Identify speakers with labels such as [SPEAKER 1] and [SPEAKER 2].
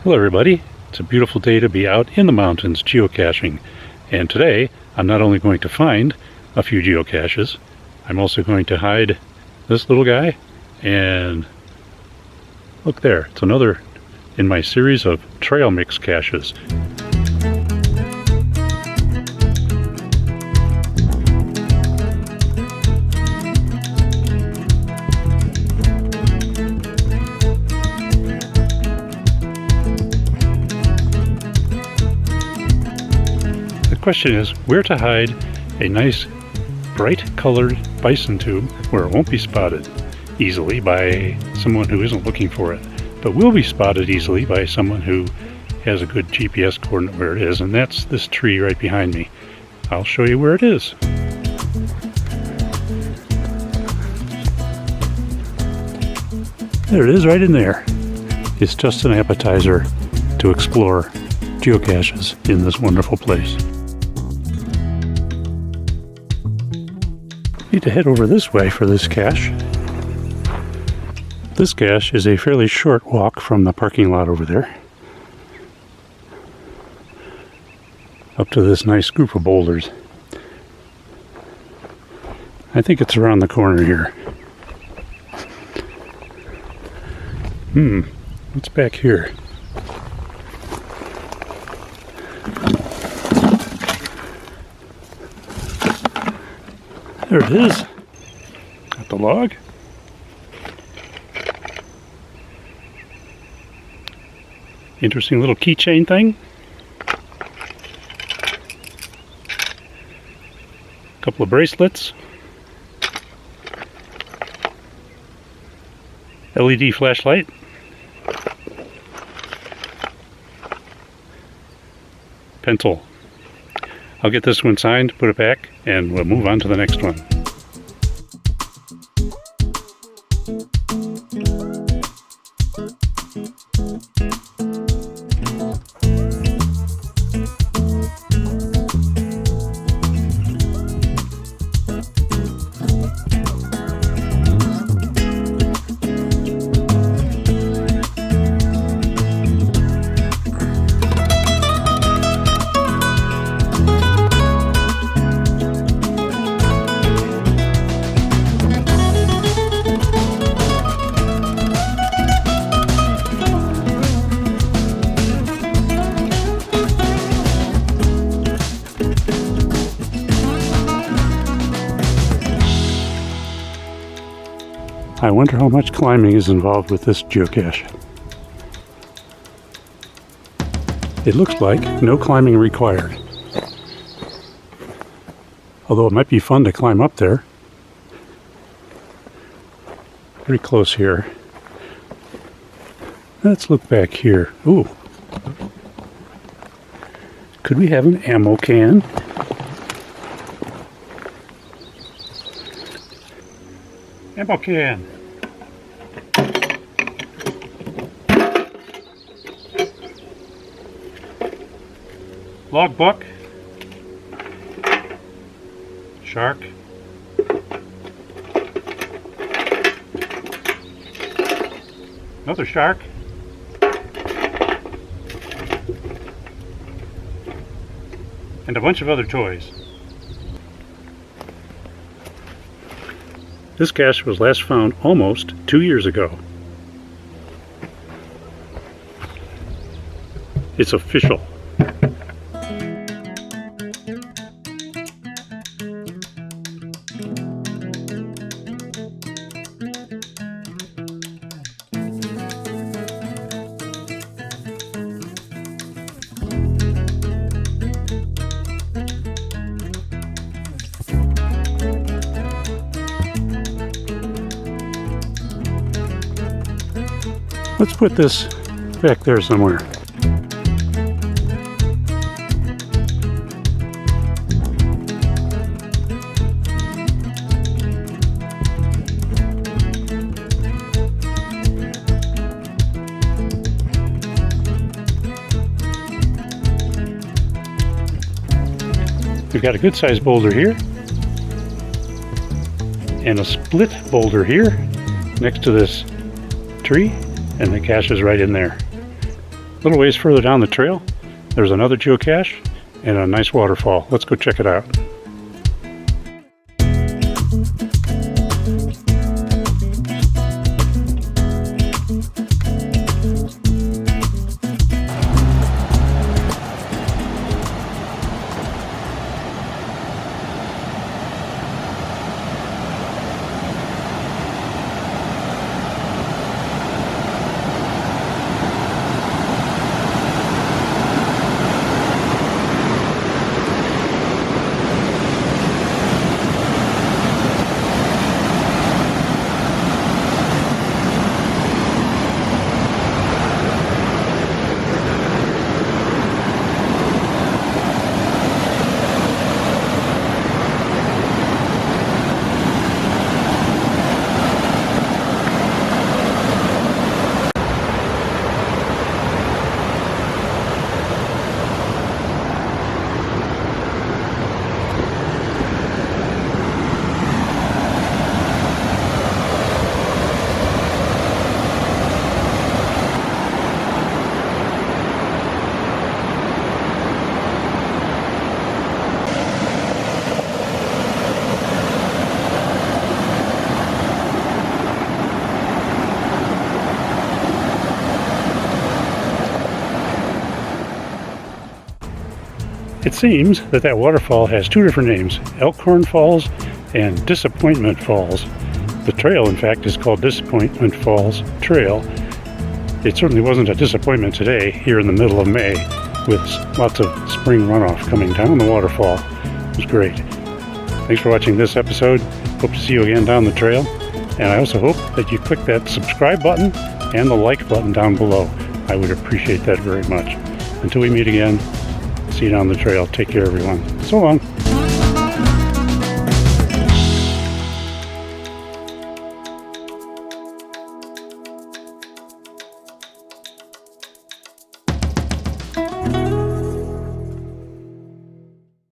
[SPEAKER 1] Hello everybody, it's a beautiful day to be out in the mountains geocaching, and today I'm not only going to find a few geocaches, I'm also going to hide this little guy, and look there, it's another in my series of trail mix caches. The question is where to hide a nice bright colored bison tube where it won't be spotted easily by someone who isn't looking for it, but will be spotted easily by someone who has a good GPS coordinate where it is, and that's this tree right behind me. I'll show you where it is. There it is, right in there. It's just an appetizer to explore geocaches in this wonderful place. Need to head over this way for this cache. This cache is a fairly short walk from the parking lot over there up to this nice group of boulders. I think it's around the corner here. What's back here? There it is. Got the log. Interesting little keychain thing. A couple of bracelets. LED flashlight. Pencil. I'll get this one signed, put it back, and we'll move on to the next one. I wonder how much climbing is involved with this geocache. It looks like no climbing required. Although it might be fun to climb up there. Pretty close here. Let's look back here. Ooh. Could we have an ammo can? Ammo can. Logbook. Shark. Another shark. And a bunch of other toys. This cache was last found almost 2 years ago. It's official. Let's put this back there somewhere. We've got a good sized boulder here and a split boulder here next to this tree, and the cache is right in there. little ways further down the trail, there's another geocache and a nice waterfall. Let's go check it out. It seems that waterfall has two different names, Elkhorn Falls and Disappointment Falls. The trail, in fact, is called Disappointment Falls Trail. It certainly wasn't a disappointment today, here in the middle of May, with lots of spring runoff coming down the waterfall. It was great. Thanks for watching this episode. Hope to see you again down the trail. And I also hope that you click that subscribe button and the like button down below. I would appreciate that very much. Until we meet again, see you down the trail. Take care, everyone. So long.